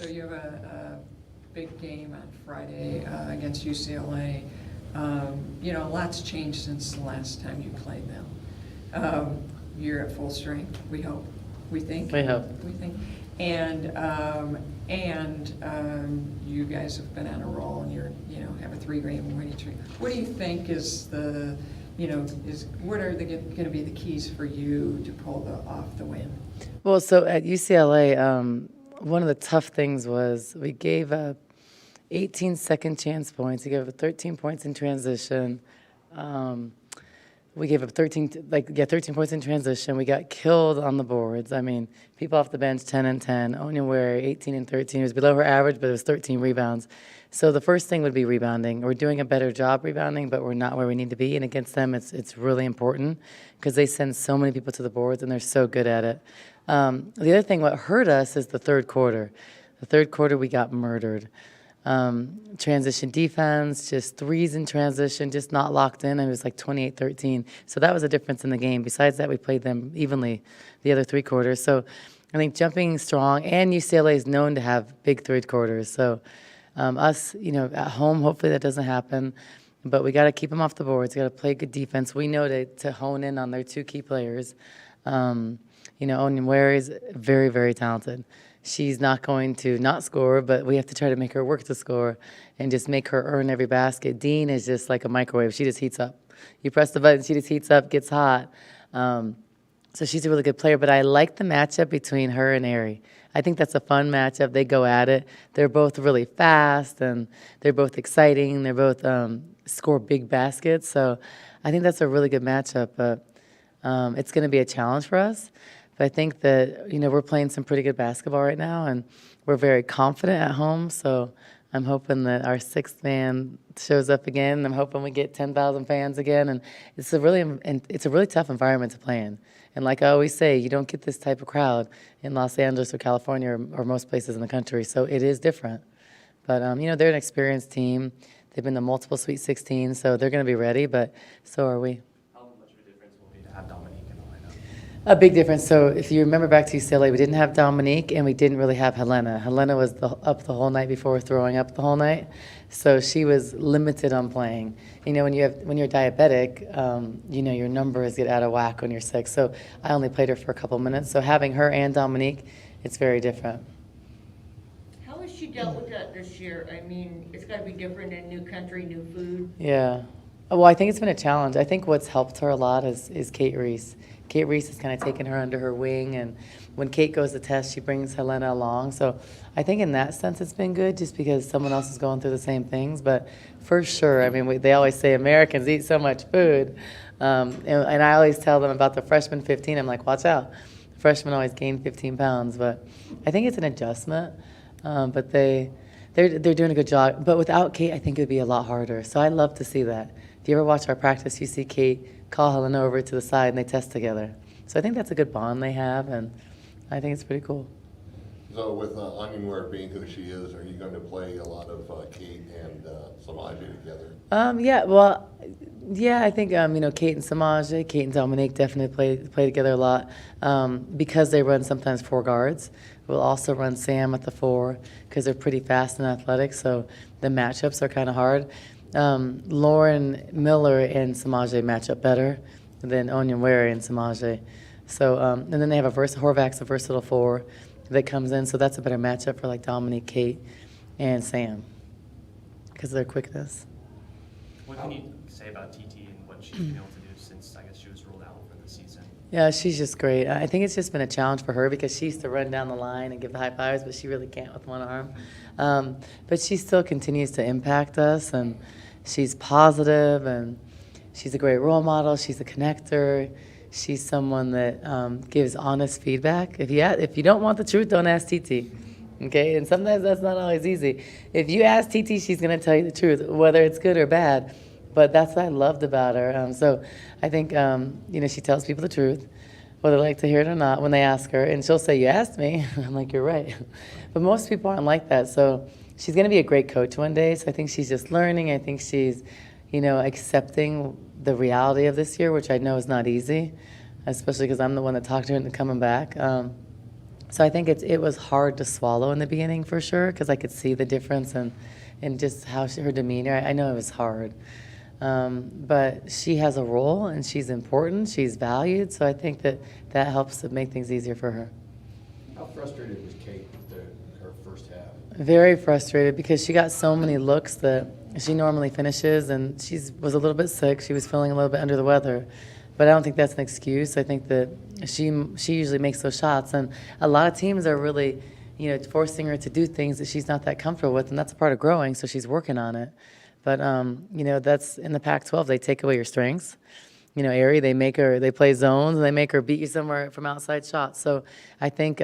So you have a big game on Friday against UCLA. A lot's changed since the last time you played them. You're at full strength, we hope, we think. We hope. We think. And you guys have been on a roll, and have a 3-game winning streak. What do you think is what are going to be the keys for you to pull off the win? Well, so at UCLA, one of the tough things was we gave up 18 second chance points. We gave up 13 points in transition. We gave up 13 points in transition. We got killed on the boards. I mean, people off the bench, 10 and 10. Onyenwere, 18 and 13. It was below her average, but it was 13 rebounds. So the first thing would be rebounding. We're doing a better job rebounding, but we're not where we need to be. And against them, it's really important because they send so many people to the boards, and they're so good at it. The other thing, what hurt us is the third quarter. The third quarter, we got murdered. Transition defense, just threes in transition, just not locked in. It was like 28-13. So that was a difference in the game. Besides that, we played them evenly the other 3 quarters. So I think jumping strong, and UCLA is known to have big third quarters. So us, at home, hopefully that doesn't happen. But we got to keep them off the boards. We got to play good defense. We know to hone in on their 2 key players. Onyenwere is very, very talented. She's not going to not score, but we have to try to make her work to score and just make her earn every basket. Dean is just like a microwave. She just heats up. You press the button, she just heats up, gets hot. So she's a really good player, but I like the matchup between her and Ari. I think that's a fun matchup. They go at it. They're both really fast, and they're both exciting. They're both score big baskets. So I think that's a really good matchup, but it's going to be a challenge for us. But I think that, we're playing some pretty good basketball right now, and we're very confident at home. So I'm hoping that our 6th man shows up again. I'm hoping we get 10,000 fans again. And it's a really tough environment to play in. And like I always say, you don't get this type of crowd in Los Angeles or California or most places in the country. So it is different. But, they're an experienced team. They've been to multiple Sweet 16, so they're going to be ready, but so are we. How much of a difference will it be to have Dominique in the lineup? A big difference. So if you remember back to UCLA, we didn't have Dominique, and we didn't really have Helena. Helena was up the whole night before throwing up the whole night, so she was limited on playing. When you're diabetic, your numbers get out of whack when you're sick. So I only played her for a couple minutes. So having her and Dominique, it's very different. How has she dealt with that this year? I mean, it's got to be different in new country, new food. Yeah. Well, I think it's been a challenge. I think what's helped her a lot is Kate Reese. Kate Reese has kind of taken her under her wing, and when Kate goes to test, she brings Helena along. So I think in that sense it's been good, just because someone else is going through the same things. But for sure, I mean, they always say Americans eat so much food. And I always tell them about the freshman 15. I'm like, watch out. Freshmen always gain 15 pounds. But I think it's an adjustment. But they're doing a good job. But without Kate, I think it would be a lot harder. So I love to see that. If you ever watch our practice, you see Kate call Helena over to the side, and they test together. So I think that's a good bond they have, and I think it's pretty cool. So with Onyenwere being who she is, are you going to play a lot of Kate and Samaje together? I think Kate and Samaje, Kate and Dominique definitely play together a lot because they run sometimes 4 guards. We'll also run Sam at the 4 because they're pretty fast and athletic, so the matchups are kind of hard. Lauren Miller and Samaje match up better than Onyenwere and Samaje. So, and then they have Horvath's a versatile 4 that comes in, so that's a better matchup for like Dominique, Kate, and Sam because of their quickness. What can you say about Titi and what she's been able to do since, I guess, she was ruled out for the season? Yeah, she's just great. I think it's just been a challenge for her because she used to run down the line and give the high fives, but she really can't with one arm. But she still continues to impact us, and she's positive, and she's a great role model. She's a connector. She's someone that gives honest feedback. If you don't want the truth, don't ask Titi. Okay, and sometimes that's not always easy. If you ask Titi, she's going to tell you the truth, whether it's good or bad. But that's what I loved about her. So I think, she tells people the truth, whether they like to hear it or not, when they ask her. And she'll say, you asked me. I'm like, you're right. But most people aren't like that. So she's going to be a great coach one day. So I think she's just learning. I think she's, accepting the reality of this year, which I know is not easy, especially because I'm the one that talked her into coming back. So I think it was hard to swallow in the beginning for sure, because I could see the difference and just how her demeanor. I know it was hard. But she has a role and she's important, she's valued, so I think that helps to make things easier for her. How frustrated was Kate with her first half? Very frustrated because she got so many looks that she normally finishes, and she was a little bit sick. She was feeling a little bit under the weather, but I don't think that's an excuse. I think that she usually makes those shots, and a lot of teams are really, forcing her to do things that she's not that comfortable with, and that's a part of growing. So she's working on it. But that's in the Pac-12. They take away your strengths. Aerie, they play zones, and they make her beat you somewhere from outside shots. So I think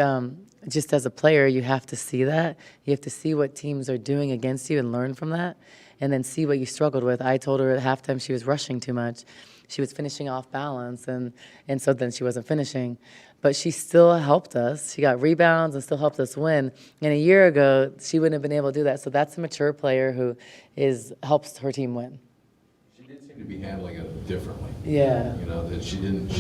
just as a player, you have to see that. You have to see what teams are doing against you and learn from that, and then see what you struggled with. I told her at halftime she was rushing too much. She was finishing off balance, and so then she wasn't finishing. But she still helped us. She got rebounds and still helped us win. And a year ago, she wouldn't have been able to do that. So that's a mature player who helps her team win. She did seem to be handling it differently. Yeah. That she didn't,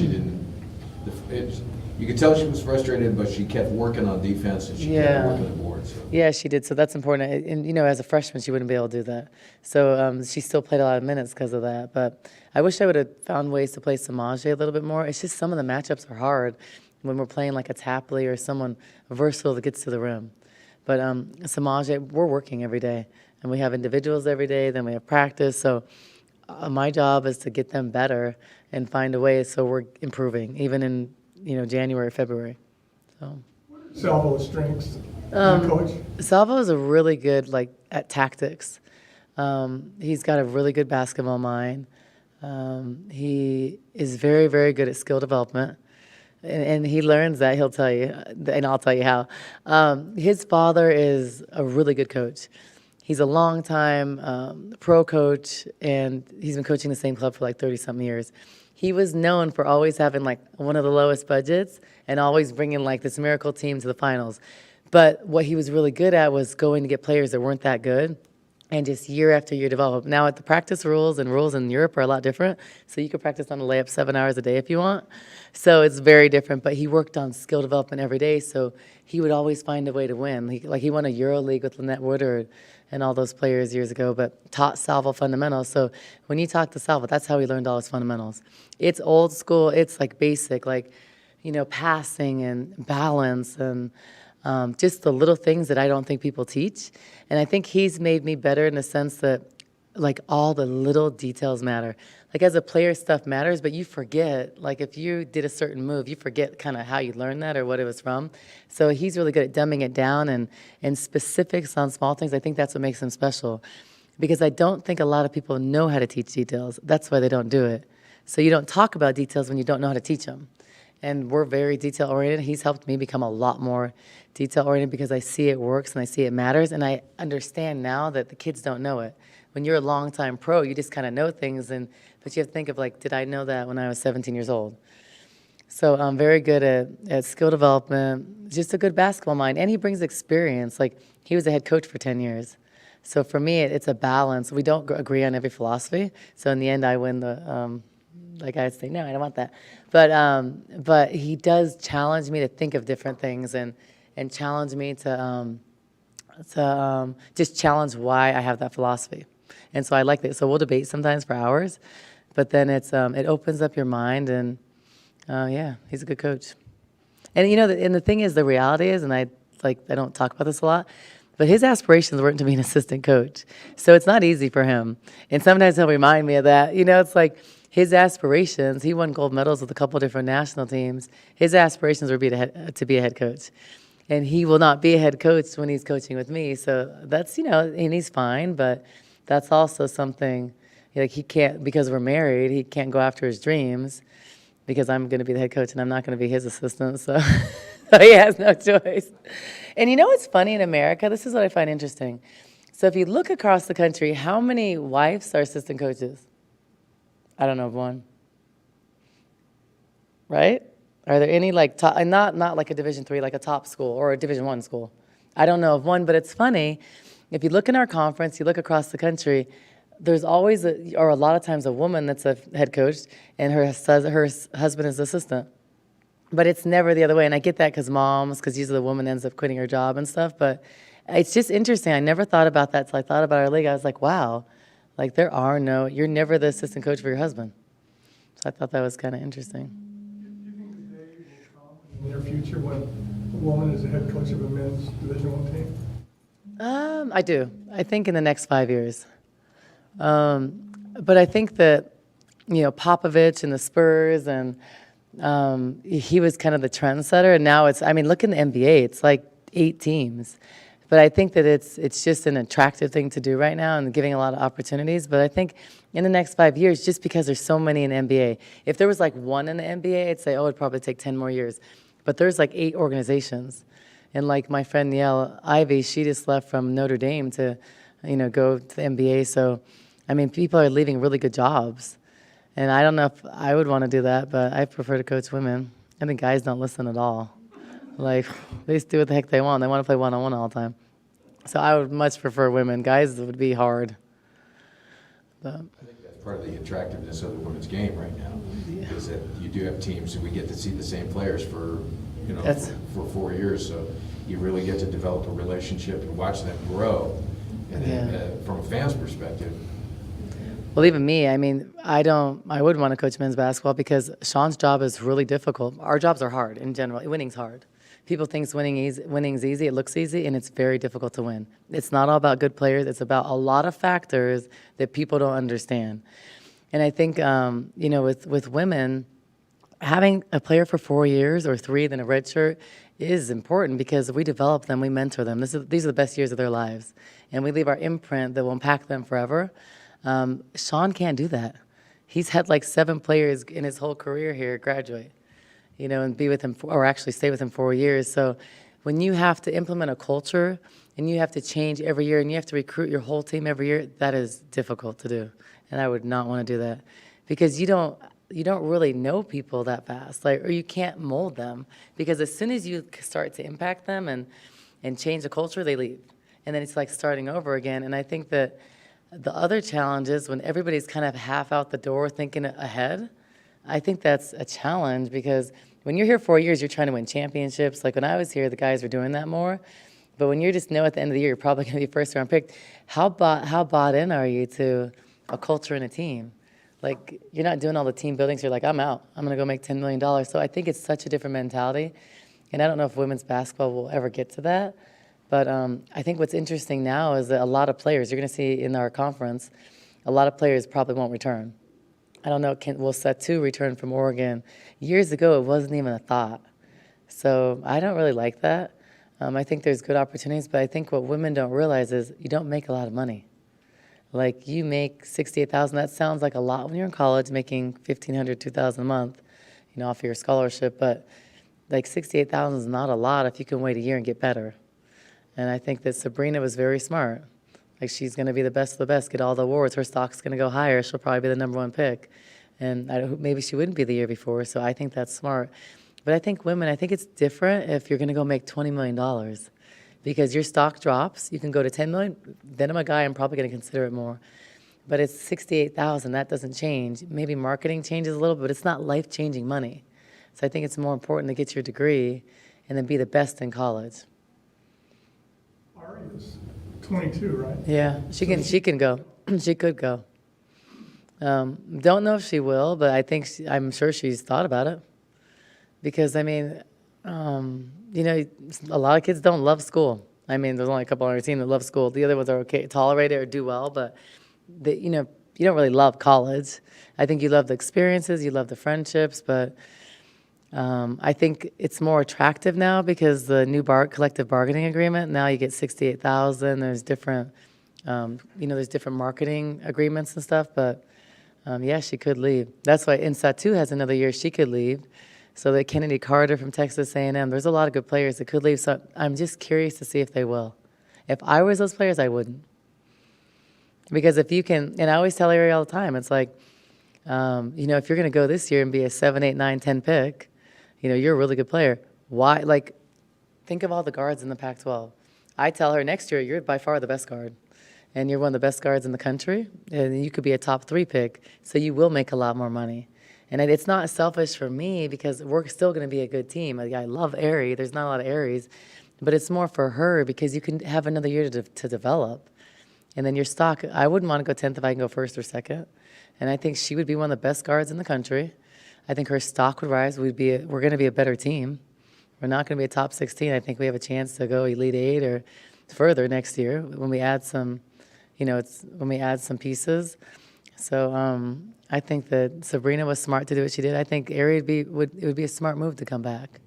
you could tell she was frustrated, but she kept working on defense and she kept working the board. So. Yeah, she did. So that's important. And, as a freshman, she wouldn't be able to do that. So she still played a lot of minutes because of that. But I wish I would have found ways to play Samaje a little bit more. It's just some of the matchups are hard when we're playing like a Tapley or someone versatile that gets to the rim. But Samaje, we're working every day. And we have individuals every day, then we have practice. So my job is to get them better and find a way so we're improving, even in January, February. So Salvo's strengths, coach? Salvo is a really good at tactics. He's got a really good basketball mind. He is very, very good at skill development. And he learns that, he'll tell you, and I'll tell you how. His father is a really good coach. He's a long-time pro coach, and he's been coaching the same club for 30-something years. He was known for always having one of the lowest budgets and always bringing this miracle team to the finals. But what he was really good at was going to get players that weren't that good and just year after year develop. Now, the practice rules in Europe are a lot different. So you could practice on the layup 7 hours a day if you want. So it's very different. But he worked on skill development every day, so he would always find a way to win. He won a EuroLeague with Lynette Woodard and all those players years ago, but taught Salvo fundamentals. So when you talk to Salvo, that's how he learned all his fundamentals. It's old school. It's basic, passing and balance and just the little things that I don't think people teach. And I think he's made me better in the sense that all the little details matter. As a player, stuff matters, but you forget. If you did a certain move, you forget kind of how you learned that or what it was from. So he's really good at dumbing it down and specifics on small things. I think that's what makes him special, because I don't think a lot of people know how to teach details. That's why they don't do it. So you don't talk about details when you don't know how to teach them. And we're very detail-oriented. He's helped me become a lot more detail-oriented because I see it works and I see it matters. And I understand now that the kids don't know it. When you're a long-time pro, you just kind of know things, but you have to think of did I know that when I was 17 years old? So I'm very good at skill development, just a good basketball mind. And he brings experience. He was a head coach for 10 years. So for me, it's a balance. We don't agree on every philosophy. So in the end, I win the... I'd say, no, I don't want that. But he does challenge me to think of different things and challenge me to just challenge why I have that philosophy. And so I like that. So we'll debate sometimes for hours, but then it opens up your mind, and yeah, he's a good coach. And and the thing is, the reality is, and I don't talk about this a lot, but his aspirations weren't to be an assistant coach. So it's not easy for him. And sometimes he'll remind me of that. It's his aspirations, he won gold medals with a couple different national teams. His aspirations were to be a head coach. And he will not be a head coach when he's coaching with me. So that's, and he's fine, but that's also something, he can't, because we're married, he can't go after his dreams because I'm going to be the head coach and I'm not going to be his assistant. So he has no choice. And what's funny in America? This is what I find interesting. So if you look across the country, how many wives are assistant coaches? I don't know of one. Right? Are there any top, and not a Division III, a top school or a Division I school? I don't know of one, but it's funny. If you look in our conference, you look across the country, there's always, or a lot of times, a woman that's a head coach, and her husband is assistant. But it's never the other way. And I get that because usually the woman ends up quitting her job and stuff. But it's just interesting. I never thought about that till I thought about our league. I was like, wow, like you're never the assistant coach for your husband. So I thought that was kind of interesting. Do you think the day will come in the near future when a woman is the head coach of a men's Division I team? I do. I think in the next 5 years. But I think that, Popovich and the Spurs and he was kind of the trendsetter. And now look in the NBA, it's like 8 teams. But I think that it's just an attractive thing to do right now and giving a lot of opportunities. But I think in the next 5 years, just because there's so many in the NBA, if there was like one in the NBA, I'd say, it'd probably take 10 more years. But there's like 8 organizations. And like my friend Niele Ivey, she just left from Notre Dame to, go to the NBA. So, people are leaving really good jobs. And I don't know if I would want to do that, but I prefer to coach women. I think guys don't listen at all. Like, they just do what the heck they want. They want to play one-on-one all the time. So I would much prefer women. Guys would be hard. But I think that's part of the attractiveness of the women's game right now, is that you do have teams and we get to see the same players for 4 years. So you really get to develop a relationship and watch them grow. And then, from a fan's perspective, well, even me, I wouldn't want to coach men's basketball because Sean's job is really difficult. Our jobs are hard in general. Winning's hard. People think winning's easy. It looks easy, and it's very difficult to win. It's not all about good players. It's about a lot of factors that people don't understand. And I think, with women, having a player for 4 years or 3, then a red shirt is important because we develop them, we mentor them. These are the best years of their lives. And we leave our imprint that will impact them forever. Sean can't do that. He's had like 7 players in his whole career here graduate, and be with him or actually stay with him 4 years. So when you have to implement a culture and you have to change every year and you have to recruit your whole team every year, that is difficult to do. And I would not want to do that because you don't really know people that fast, or you can't mold them because as soon as you start to impact them and change the culture, they leave. And then it's like starting over again. And I think that the other challenge is when everybody's kind of half out the door thinking ahead, I think that's a challenge because when you're here 4 years, you're trying to win championships. Like when I was here, the guys were doing that more. But when you just know at the end of the year, you're probably going to be first round picked, how bought in are you to a culture and a team? Like you're not doing all the team buildings. You're like, I'm out. I'm going to go make $10 million. So I think it's such a different mentality. And I don't know if women's basketball will ever get to that. But I think what's interesting now is that a lot of players, you're going to see in our conference, a lot of players probably won't return. I don't know, will Satu return from Oregon? Years ago, it wasn't even a thought. So I don't really like that. I think there's good opportunities, but I think what women don't realize is you don't make a lot of money. Like you make $68,000, that sounds like a lot when you're in college, making $1,500, $2,000 a month, off of your scholarship. But like $68,000 is not a lot if you can wait a year and get better. And I think that Sabrina was very smart. Like she's going to be the best of the best, get all the awards. Her stock's going to go higher. She'll probably be the #1 pick. And maybe she wouldn't be the year before, so I think that's smart. But I think women, it's different if you're going to go make $20 million because your stock drops. You can go to $10 million. Then I'm a guy, I'm probably going to consider it more. But it's $68,000. That doesn't change. Maybe marketing changes a little, but it's not life-changing money. So I think it's more important to get your degree and then be the best in college. Ari is 22, right? Yeah, she can go. She could go. Don't know if she will, but I'm sure she's thought about it. Because, a lot of kids don't love school. There's only a couple on our team that love school. The other ones are okay, tolerate it or do well, but, you don't really love college. I think you love the experiences, you love the friendships, but I think it's more attractive now because the new collective bargaining agreement, now you get $68,000. There's different, there's different marketing agreements and stuff, but yeah, she could leave. That's why Satu has another year she could leave. So that Kennedy Carter from Texas A&M, there's a lot of good players that could leave. So I'm just curious to see if they will. If I was those players, I wouldn't. Because if you can, and I always tell Ari all the time, it's like, if you're going to go this year and be a 7, 8, 9, 10 pick, you're a really good player. Why? Like, think of all the guards in the Pac-12. I tell her next year, you're by far the best guard. And you're one of the best guards in the country. And you could be a top 3 pick. So you will make a lot more money. And it's not selfish for me because we're still going to be a good team. Like, I love Aerie. There's not a lot of Aries. But it's more for her because you can have another year to develop. And then your stock, I wouldn't want to go 10th if I can go first or second. And I think she would be one of the best guards in the country. I think her stock would rise. We're going to be a better team. We're not going to be a top 16. I think we have a chance to go Elite 8 or further next year when we add some, when we add some pieces. So I think that Sabrina was smart to do what she did. I think Aerie it would be a smart move to come back.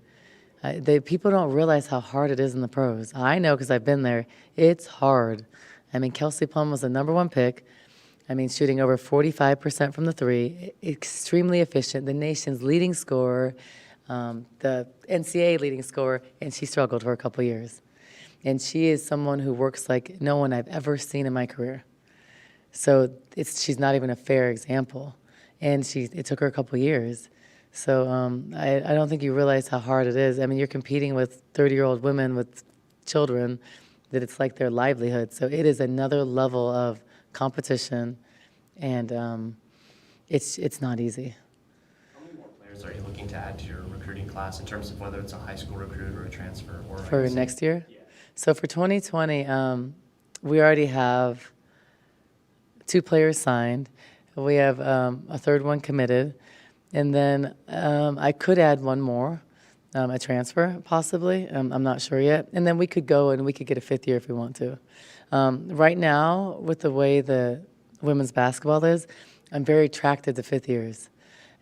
People don't realize how hard it is in the pros. I know because I've been there. It's hard. I mean, Kelsey Plum was the #1 pick. I mean, shooting over 45% from the three, extremely efficient, the nation's leading scorer, the NCAA leading scorer, and she struggled for a couple years. And she is someone who works like no one I've ever seen in my career. So she's not even a fair example. And it took her a couple years. So I don't think you realize how hard it is. I mean, you're competing with 30-year-old women with children that it's like their livelihood. So it is another level of competition, and it's not easy. How many more players are you looking to add to your recruiting class in terms of whether it's a high school recruit or a transfer? Or For next year? Yeah. So for 2020, we already have 2 players signed. We have a third one committed. And then I could add one more, a transfer possibly. I'm not sure yet. And then we could go and we could get a 5th year if we want to. Right now, with the way the women's basketball is, I'm very attracted to 5th years,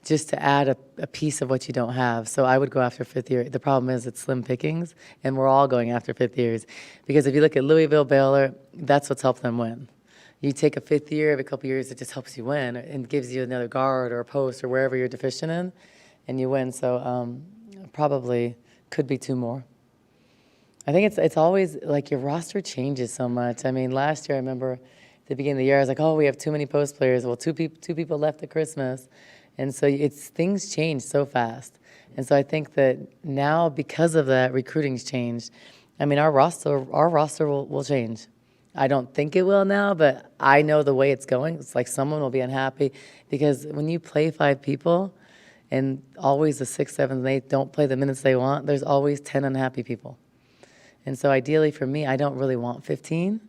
just to add a piece of what you don't have. So I would go after 5th year. The problem is it's slim pickings, and we're all going after 5th years. Because if you look at Louisville, Baylor, that's what's helped them win. You take a 5th year, every couple of years, it just helps you win and gives you another guard or a post or wherever you're deficient in, and you win. So probably could be 2 more. I think it's always like your roster changes so much. I mean, last year I remember at the beginning of the year I was like, oh, we have too many post players. Well, two people left at Christmas, and so things change so fast. And so I think that now because of that, recruiting's changed. I mean, our roster will change. I don't think it will now, but I know the way it's going. It's like someone will be unhappy because when you play 5 people and always the 6th, 7th, and 8th don't play the minutes they want, there's always 10 unhappy people. And so ideally for me, I don't really want 15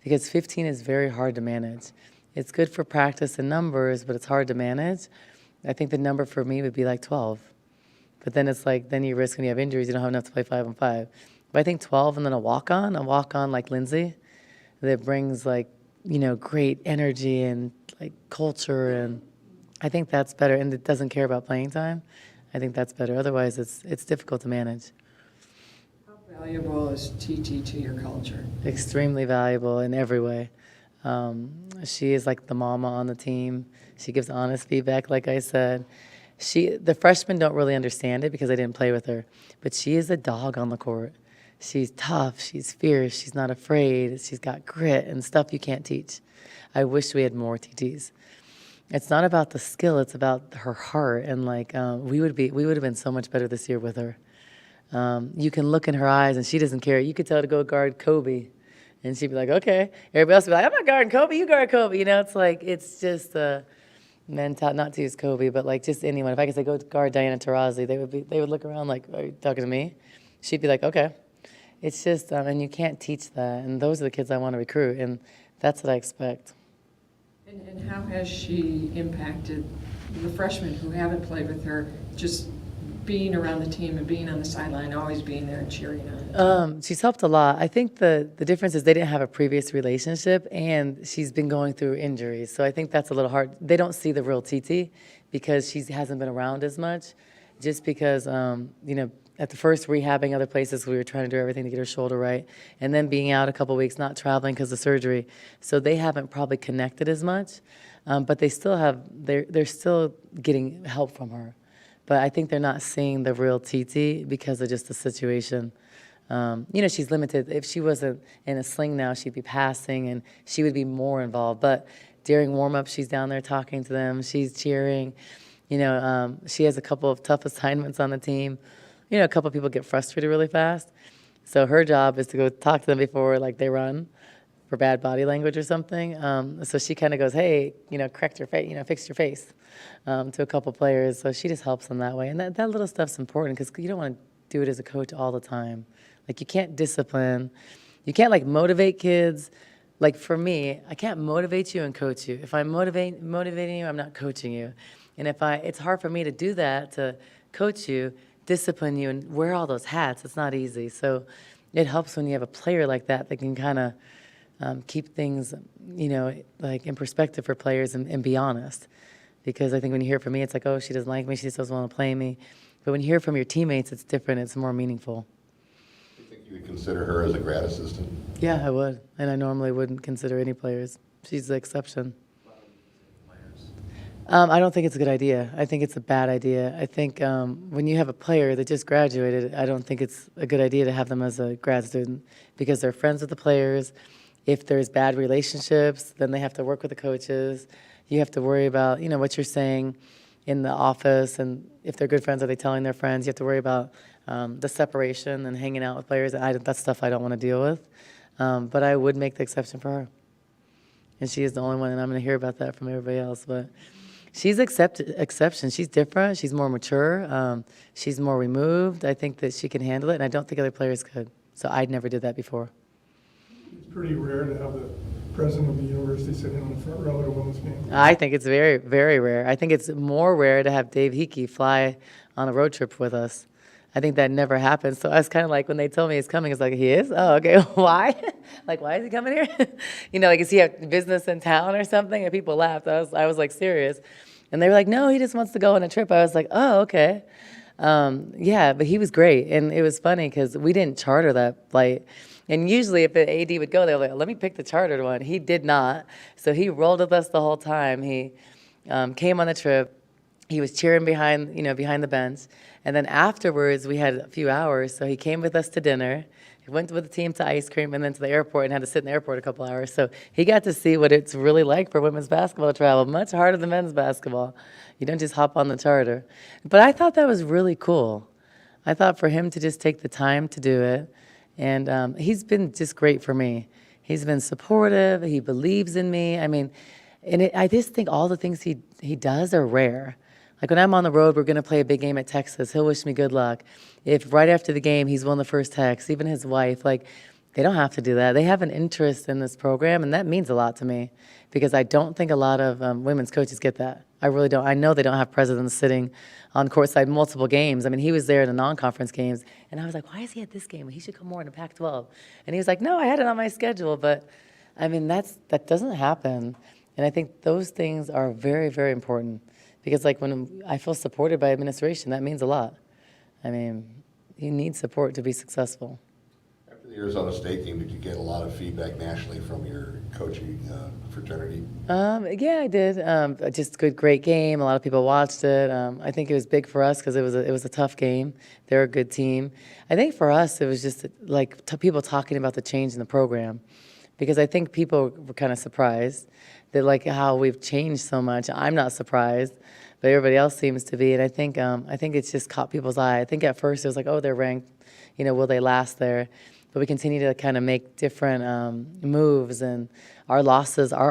because 15 is very hard to manage. It's good for practice and numbers, but it's hard to manage. I think the number for me would be like 12. But then it's like, then you risk when you have injuries, you don't have enough to play 5-on-5. But I think 12 and then a walk-on like Lindsay, that brings like, great energy and like culture, and I think that's better, and it doesn't care about playing time. I think that's better. Otherwise, it's difficult to manage. How valuable is Titi to your culture? Extremely valuable in every way. She is like the mama on the team. She gives honest feedback, like I said. The freshmen don't really understand it because I didn't play with her, but she is a dog on the court. She's tough, she's fierce, she's not afraid, she's got grit and stuff you can't teach. I wish we had more TTs. It's not about the skill, it's about her heart, and like we would have been so much better this year with her. You can look in her eyes and she doesn't care. You could tell her to go guard Kobe and she'd be like, okay. Everybody else would be like, I'm not guarding Kobe, you guard Kobe. It's like, it's just mental, not to use Kobe, but like just anyone. If I could say go guard Diana Taurasi, they would look around like, are you talking to me? She'd be like, okay. It's just, and you can't teach that. And those are the kids I want to recruit, and that's what I expect. And how has she impacted the freshmen who haven't played with her, just being around the team and being on the sideline, always being there and cheering on it? She's helped a lot. I think the difference is they didn't have a previous relationship, and she's been going through injuries. So I think that's a little hard. They don't see the real Titi because she hasn't been around as much, just because, at the first rehabbing other places, we were trying to do everything to get her shoulder right, and then being out a couple weeks, not traveling because of surgery. So they haven't probably connected as much, but they still have. They're still getting help from her, but I think they're not seeing the real Titi because of just the situation. She's limited. If she wasn't in a sling now, she'd be passing and she would be more involved. But during warm-up, she's down there talking to them. She's cheering. She has a couple of tough assignments on the team. A couple of people get frustrated really fast. So her job is to go talk to them before they run, for bad body language or something. So she kind of goes, hey, correct your face, fix your face, to a couple players. So she just helps them that way. And that little stuff's important because you don't want to do it as a coach all the time. Like you can't discipline, you can't like motivate kids. Like for me, I can't motivate you and coach you. If I'm motivating you, I'm not coaching you. And it's hard for me to do that, to coach you, discipline you, and wear all those hats. It's not easy. So it helps when you have a player like that can kind of keep things, like in perspective for players and be honest. Because I think when you hear it from me, it's like, oh, she doesn't like me, she just doesn't want to play me. But when you hear it from your teammates, it's different, it's more meaningful. Do you think you would consider her as a grad assistant? Yeah, I would. And I normally wouldn't consider any players. She's the exception. I don't think it's a good idea. I think it's a bad idea. I think when you have a player that just graduated, I don't think it's a good idea to have them as a grad student because they're friends with the players. If there's bad relationships, then they have to work with the coaches. You have to worry about, what you're saying in the office, and if they're good friends, are they telling their friends? You have to worry about the separation and hanging out with players. That's stuff I don't want to deal with. But I would make the exception for her. And she is the only one, and I'm going to hear about that from everybody else. But she's exception. She's different. She's more mature. She's more removed. I think that she can handle it, and I don't think other players could. So I never did that before. It's pretty rare to have the president of the university sitting on the front row at a women's game. I think it's very, very rare. I think it's more rare to have Dave Hickey fly on a road trip with us. I think that never happens. So I was kind of like, when they told me he's coming, it's like, he is? Oh, okay. Why? Like, why is he coming here? Like, does he have business in town or something? And people laughed. I was like, serious. And they were like, no, he just wants to go on a trip. I was like, oh, okay. Yeah, but he was great. And it was funny because we didn't charter that flight. And usually if an AD would go, they were like, let me pick the chartered one. He did not. So he rolled with us the whole time. He came on the trip. He was cheering behind the bench. And then afterwards, we had a few hours. So he came with us to dinner. He went with the team to ice cream and then to the airport and had to sit in the airport a couple hours. So he got to see what it's really like for women's basketball to travel, much harder than men's basketball. You don't just hop on the charter. But I thought that was really cool. I thought for him to just take the time to do it. And he's been just great for me. He's been supportive. He believes in me. I mean, I just think all the things he does are rare. Like when I'm on the road, we're going to play a big game at Texas. He'll wish me good luck. If right after the game, he's one of the first texts, even his wife, like they don't have to do that. They have an interest in this program, and that means a lot to me because I don't think a lot of women's coaches get that. I really don't. I know they don't have presidents sitting on courtside multiple games. I mean, he was there in the non-conference games, and I was like, why is he at this game? He should come more in the Pac-12. And he was like, no, I had it on my schedule. But, I mean, that doesn't happen. And I think those things are very, very important because, like, when I feel supported by administration, that means a lot. I mean, you need support to be successful. After the Arizona State game, did you get a lot of feedback nationally from your coaching fraternity? Yeah, I did. Just good, great game. A lot of people watched it. I think it was big for us because it was a tough game. They're a good team. I think for us, it was just like people talking about the change in the program, because I think people were kind of surprised that like how we've changed so much. I'm not surprised, but everybody else seems to be. And I think it's just caught people's eye. I think at first it was like, oh, they're ranked. Will they last there? But we continue to kind of make different moves, and our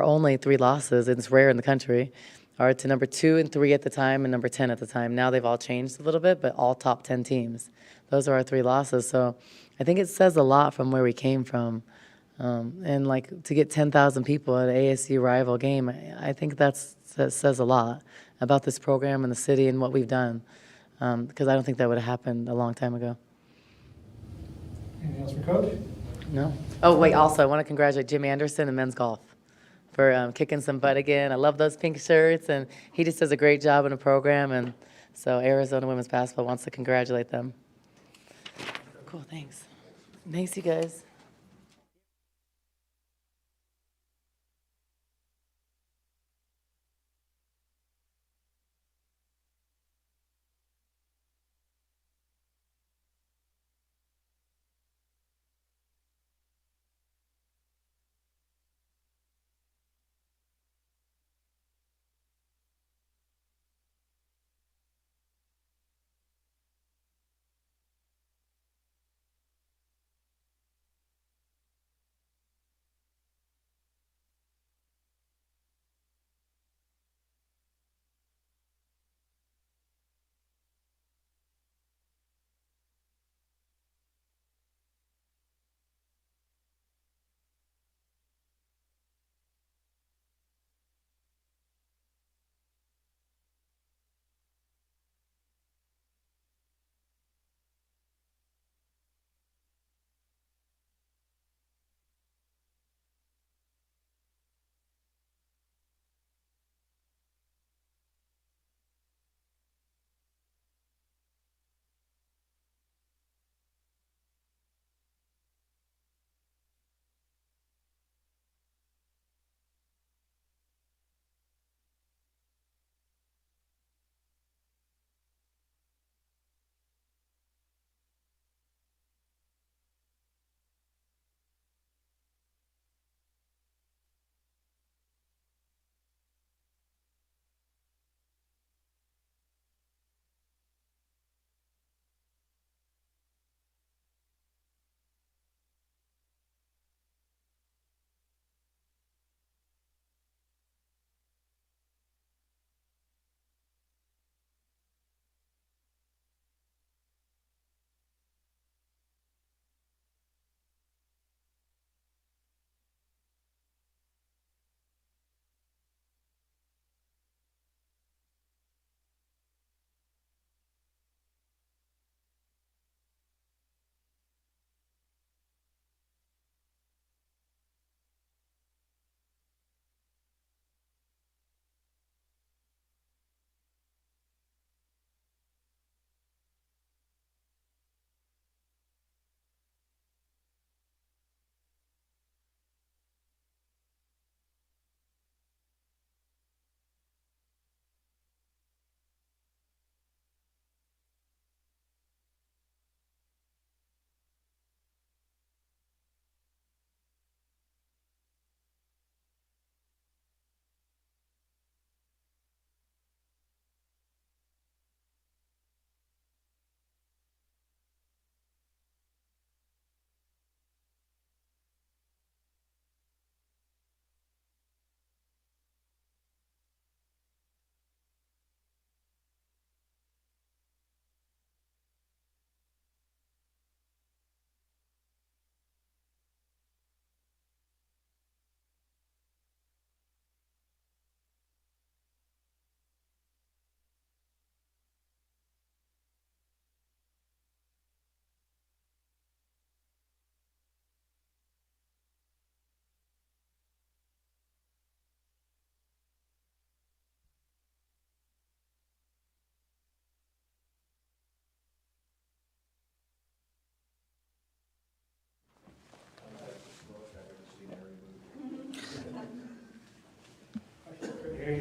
only 3 losses, and it's rare in the country, are to number 2 and 3 at the time and number 10 at the time. Now they've all changed a little bit, but all top 10 teams. Those are our 3 losses. So I think it says a lot from where we came from. And like to get 10,000 people at an ASU rival game, I think that says a lot about this program and the city and what we've done, because I don't think that would have happened a long time ago. Anything else for Coach? No. Oh, wait, also, I want to congratulate Jimmy Anderson in men's golf for kicking some butt again. I love those pink shirts, and he just does a great job in the program, and so Arizona Women's Basketball wants to congratulate them. Cool, thanks. Thanks, you guys.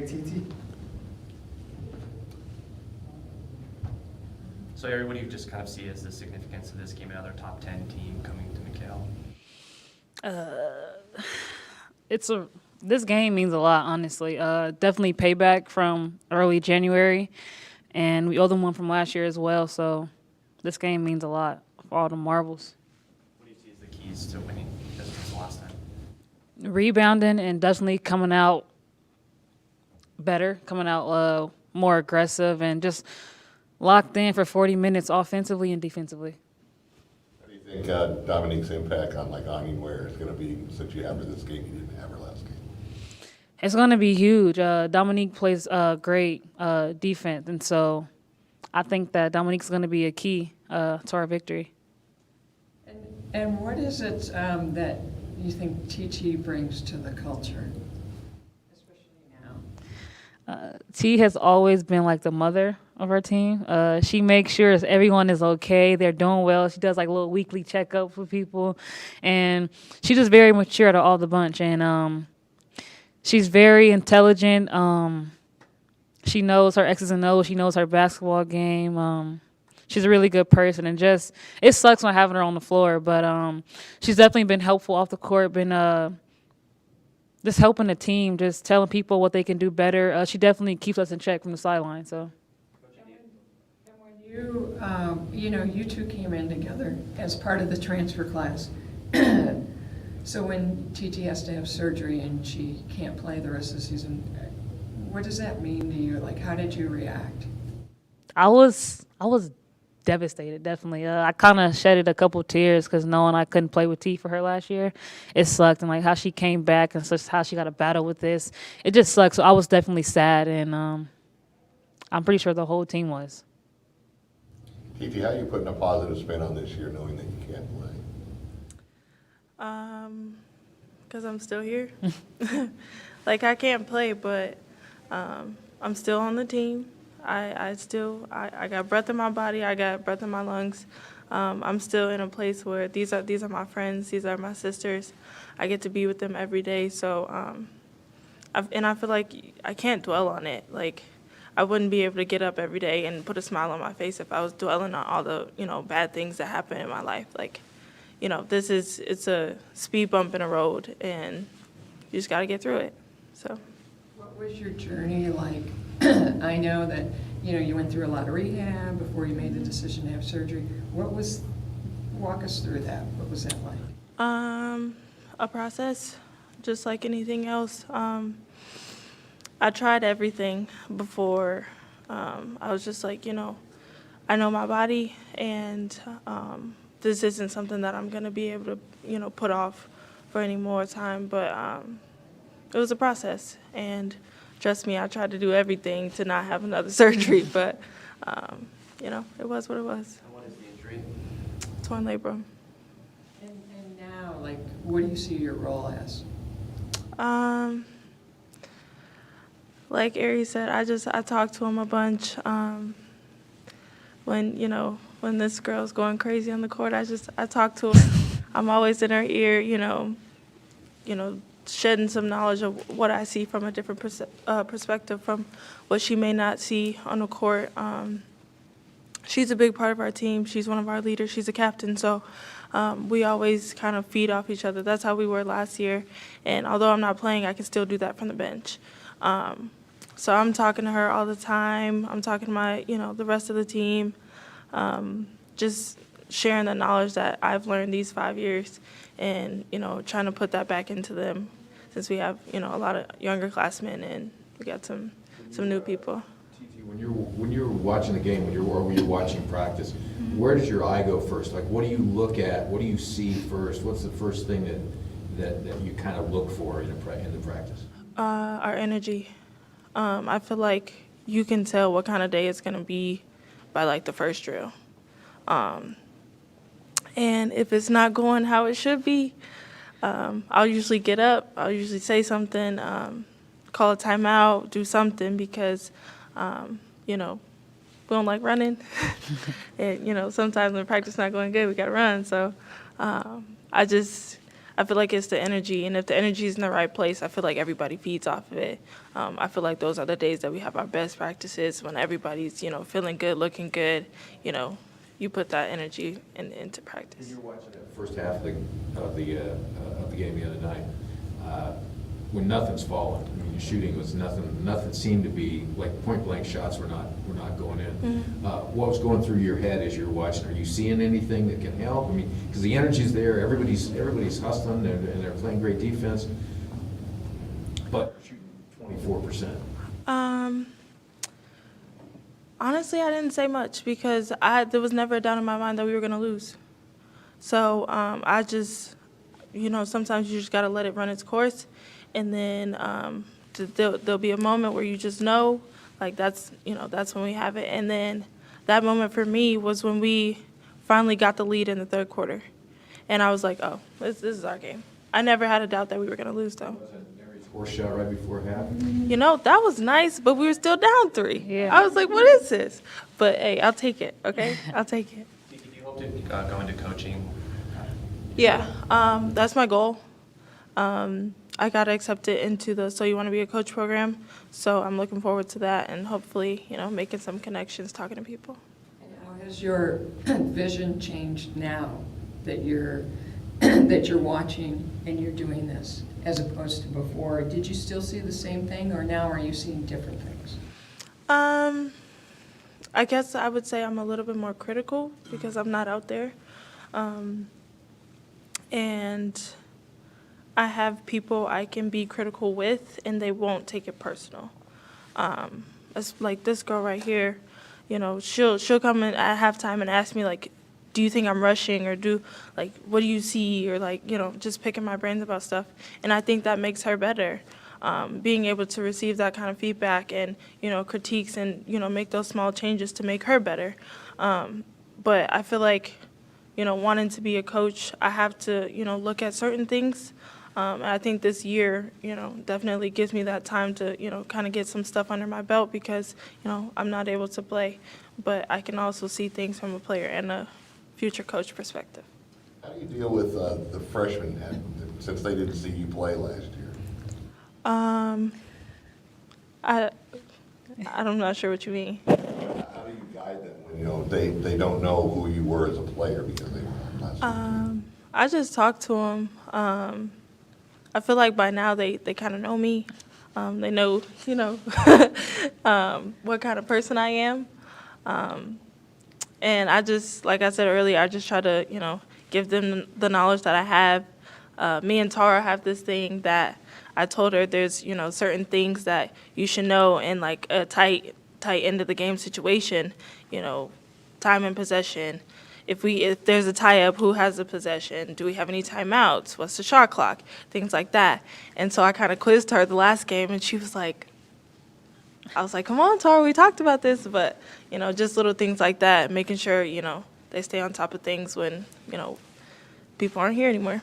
Hey, Titi. So Ari, what do you just kind of see as the significance of this game, another top 10 team coming to McHale? This game means a lot, honestly. Definitely payback from early January, and we owe them one from last year as well. So this game means a lot for all the marbles. What do you see as the keys to winning as opposed to last time? Rebounding and definitely coming out better, coming out more aggressive, and just locked in for 40 minutes offensively and defensively. How do you think Dominique's impact on like Onion Ware is going to be since you have her this game you didn't have her last game? It's going to be huge. Dominique plays great defense, and so I think that Dominique's going to be a key to our victory. And what is it that you think Titi brings to the culture, especially now? T has always been like the mother of our team. She makes sure everyone is okay, they're doing well. She does like little weekly checkups with people, and she's just very mature out of all the bunch. And she's very intelligent. She knows her X's and O's. She knows her basketball game. She's a really good person, and just it sucks not having her on the floor, but she's definitely been helpful off the court. Been just helping the team, just telling people what they can do better. She definitely keeps us in check from the sideline. So. And when you two came in together as part of the transfer class. So when Titi has to have surgery and she can't play the rest of the season, what does that mean to you? Like, how did you react? I was devastated, definitely. I kind of shedded a couple tears because knowing I couldn't play with T for her last year, it sucked. And like how she came back and such how she got to battle with this, it just sucks. So I was definitely sad, and I'm pretty sure the whole team was. Titi, how are you putting a positive spin on this year knowing that you can't play? Because I'm still here. Like, I can't play, but I'm still on the team. I got breath in my body. I got breath in my lungs. I'm still in a place where these are my friends. These are my sisters. I get to be with them every day. So, I feel like I can't dwell on it. Like, I wouldn't be able to get up every day and put a smile on my face if I was dwelling on all the, bad things that happen in my life. Like, it's a speed bump in a road, and you just got to get through it. So. What was your journey like? I know that, you went through a lot of rehab before you made the decision to have surgery. Walk us through that. What was that like? A process, just like anything else. I tried everything before. I was just like, I know my body, and this isn't something that I'm going to be able to, put off for any more time. But it was a process, and trust me, I tried to do everything to not have another surgery, but, it was what it was. And what is the injury? Torn labrum. And now, like, what do you see your role as? Like Ari said, I talked to him a bunch. When this girl's going crazy on the court, I talk to her. I'm always in her ear, shedding some knowledge of what I see from a different perspective from what she may not see on the court. She's a big part of our team. She's one of our leaders. She's a captain. So we always kind of feed off each other. That's how we were last year. And although I'm not playing, I can still do that from the bench. So I'm talking to her all the time. I'm talking to my, the rest of the team. Just sharing the knowledge that I've learned these 5 years and, trying to put that back into them since we have, a lot of younger classmen and we got some new people. Titi, when you're watching the game, when you're watching practice, where does your eye go first? Like, what do you look at? What do you see first? What's the first thing that you kind of look for in the practice? Our energy. I feel like you can tell what kind of day it's going to be by, like, the first drill. And if it's not going how it should be, I'll usually get up. I'll usually say something, call a timeout, do something because, we don't like running. And, sometimes when practice not going good, we got to run. So I I feel like it's the energy, and if the energy is in the right place, I feel like everybody feeds off of it. I feel like those are the days that we have our best practices, when everybody's, feeling good, looking good, you put that energy into practice. When you were watching that first half of the game the other night, when nothing's falling, I mean, your shooting was nothing seemed to be, like, point blank shots were not going in. Mm-hmm. What was going through your head as you're watching? Are you seeing anything that can help? I mean, because the energy's there, everybody's hustling, and they're playing great defense, but shooting 24%. Honestly, I didn't say much because there was never a doubt in my mind that we were going to lose. So I just, sometimes you just got to let it run its course. And then there'll be a moment where you just know, like, that's when we have it. And then that moment for me was when we finally got the lead in the third quarter. And I was like, oh, this is our game. I never had a doubt that we were going to lose, though. Horse shot right before half. That was nice, but we were still down 3. Yeah. I was like, what is this? But, hey, I'll take it, okay? I'll take it. Do you hope to go into coaching? Yeah, that's my goal. I got accepted into the So You Want to Be a Coach program, so I'm looking forward to that and hopefully, making some connections, talking to people. And how has your vision changed now that you're that you're watching and you're doing this, as opposed to before? Did you still see the same thing, or now are you seeing different things? I guess I would say I'm a little bit more critical because I'm not out there. And I have people I can be critical with, and they won't take it personal. It's like this girl right here, she'll come in at halftime and ask me, like, do you think I'm rushing, or what do you see, or just picking my brains about stuff. And I think that makes her better, being able to receive that kind of feedback and, critiques and, make those small changes to make her better. But I feel like, wanting to be a coach, I have to, look at certain things. And I think this year, definitely gives me that time to, kind of get some stuff under my belt because, I'm not able to play. But I can also see things from a player and a future coach perspective. How do you deal with the freshmen, since they didn't see you play last year? I'm not sure what you mean. How do you guide them when, they don't know who you were as a player because they were last year? I just talk to them. I feel like by now they kind of know me. They know, what kind of person I am. And I just, like I said earlier, I just try to, give them the knowledge that I have. Me and Tara have this thing that I told her there's, certain things that you should know in like a tight end of the game situation, time and possession. If there's a tie-up, who has the possession? Do we have any timeouts? What's the shot clock? Things like that. And so I kind of quizzed her the last game, and she was like, I was like, come on, Tara, we talked about this. But, just little things like that, making sure, they stay on top of things when, people aren't here anymore.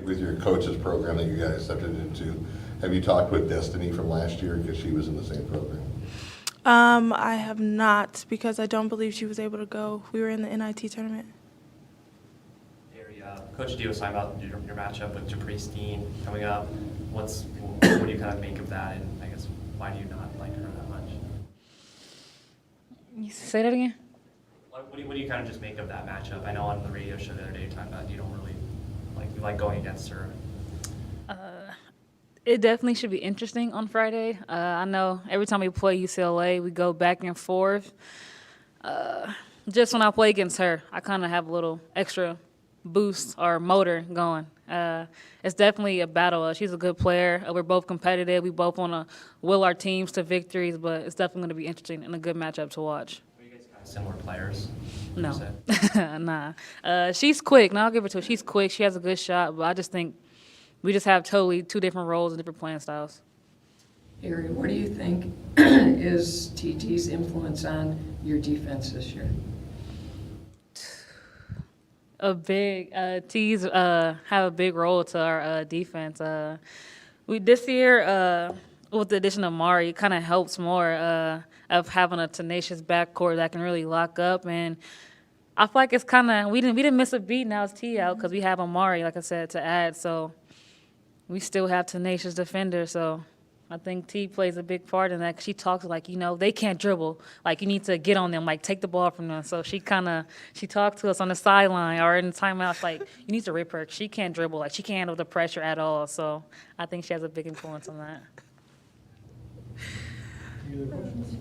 With your coaches program that you guys accepted into, have you talked with Destiny from last year because she was in the same program? I have not, because I don't believe she was able to go. We were in the NIT tournament. Coach D was talking about your matchup with Caprice Dean coming up. What do you kind of make of that, and I guess why do you not like her that much? You say that again? What do you kind of just make of that matchup? I know on the radio show the other day you talked about you don't really like going against her. It definitely should be interesting on Friday. I know every time we play UCLA, we go back and forth. Just when I play against her, I kind of have a little extra boost or motor going. It's definitely a battle. She's a good player. We're both competitive. We both want to will our teams to victories, but it's definitely going to be interesting and a good matchup to watch. Are you guys kind of similar players? No. Nah. She's quick. Now I'll give her to her. She's quick. She has a good shot, but I just think we just have totally two different roles and different playing styles. Harry, what do you think is TT's influence on your defense this year? A big T's have a big role to our defense. We this year with the addition of Mari, it kind of helps more of having a tenacious backcourt that can really lock up, and I feel like it's kind of we didn't miss a beat. Now it's T out because we have Amari, like I said, to add. So we still have tenacious defenders. So I think T plays a big part in that. 'Cause she talks like, they can't dribble. Like, you need to get on them, like, take the ball from them. So she talked to us on the sideline or in timeouts, like, you need to rip her. She can't dribble. Like, she can't handle the pressure at all. So I think she has a big influence on that. Any other questions?